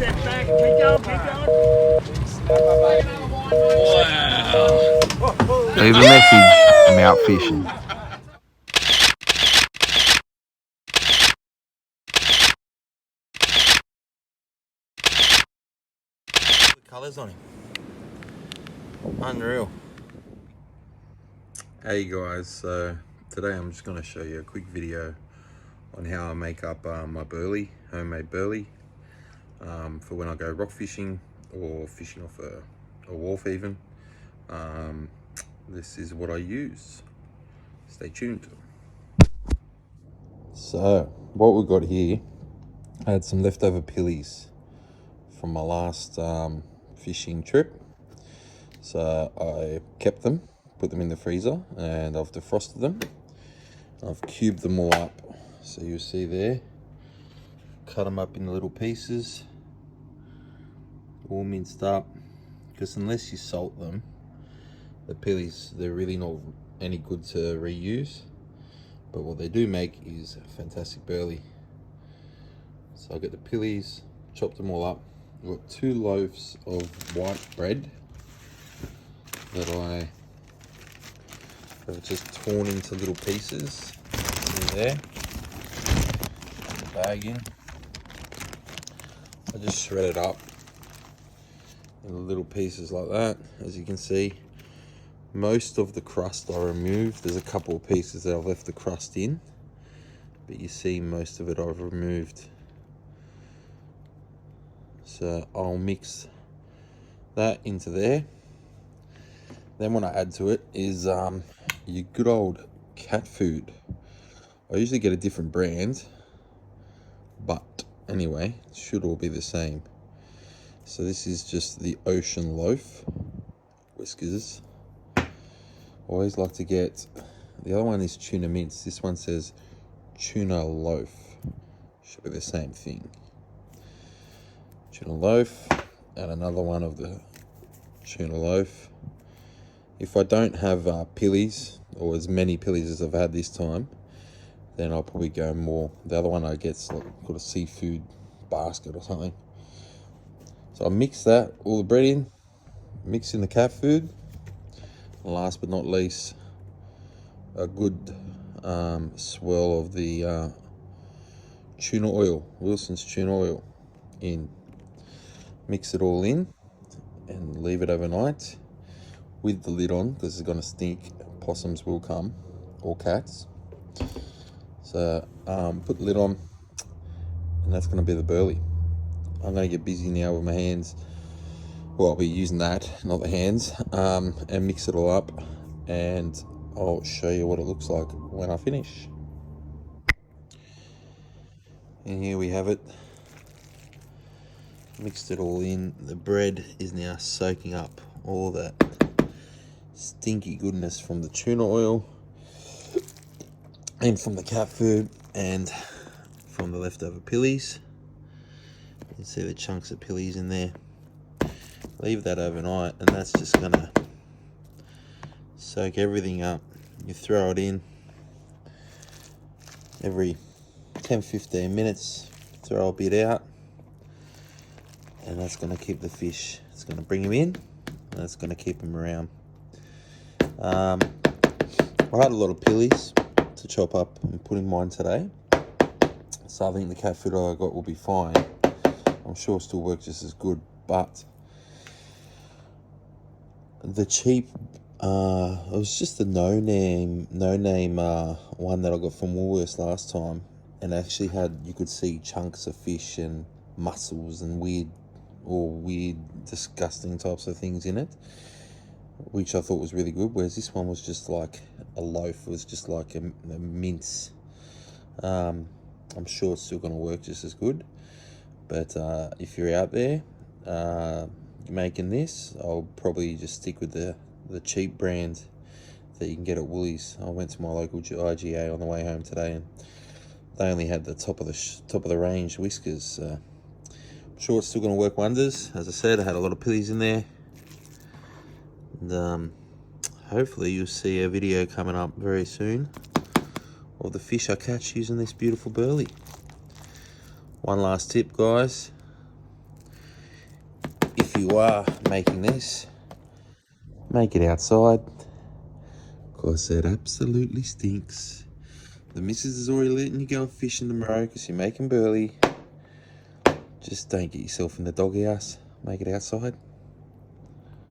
step back. Keep going, keep going. Wow. Leave a message. I'm out fishing. The colours on him. Unreal. Hey guys, so today I'm just going to show you a quick video on how I make up my burley, homemade burley, for when I go rock fishing or fishing off a wharf even. This is what I use. Stay tuned. So what we've got here, I had some leftover pillies from my last fishing trip. So I kept them, put them in the freezer, and I've defrosted them. I've cubed them all up, so you'll see there. Cut them up into little pieces, all minced up, because unless you salt them, the pillies, they're really not any good to reuse. But what they do make is fantastic burley. So I got the pillies, chopped them all up. I've got 2 loaves of white bread that I have just torn into little pieces. See there, put the bag in. I just shred it up in little pieces like that. As you can see, most of the crust I removed. There's a couple of pieces that I've left the crust in, but you see most of it I've removed. So I'll mix that into there. Then what I add to it is your good old cat food. I usually get a different brand, but anyway, it should all be the same. So this is just the ocean loaf whiskers. Always like to get, the other one is tuna mince. This one says tuna loaf. Should be the same thing. Tuna loaf, and another one of the tuna loaf. If I don't have pillies, or as many pillies as I've had this time, then I'll probably go more. The other one I get's like called a seafood basket or something. So I mix that, all the bread in, mix in the cat food. Last but not least, a good swirl of the tuna oil, Wilson's tuna oil in. Mix it all in and leave it overnight with the lid on, because it's going to stink. Possums will come, or cats. So put the lid on, and that's going to be the burley. I'm going to get busy now with my hands. Well, I'll be using that, not the hands, and mix it all up, and I'll show you what it looks like when I finish. And here we have it. Mixed it all in. The bread is now soaking up all that stinky goodness from the tuna oil and from the cat food and from the leftover pillies. You can see the chunks of pillies in there. Leave that overnight, and that's just gonna soak everything up. You throw it in every 10-15 minutes, throw a bit out, and that's going to keep the fish. It's going to bring them in, and it's going to keep them around. I had a lot of pillies to chop up and put in mine today, so I think the cat food I got will be fine. I'm sure it'll still work just as good, but the cheap, it was just the no-name one that I got from Woolworths last time, and actually you could see chunks of fish and mussels and weird, disgusting types of things in it, which I thought was really good, whereas this one was just like a loaf. It was just like a mince. I'm sure it's still going to work just as good, but if you're out there making this, I'll probably just stick with the cheap brand that you can get at Woolies. I went to my local IGA on the way home today, and they only had the top of the range whiskers. I'm sure it's still going to work wonders. As I said, I had a lot of pillies in there, and hopefully you'll see a video coming up very soon of the fish I catch using this beautiful burley. One last tip, guys: you are making this, make it outside, because it absolutely stinks. The missus is already letting you go fishing tomorrow because you're making burley. Just don't get yourself in the doghouse, make it outside.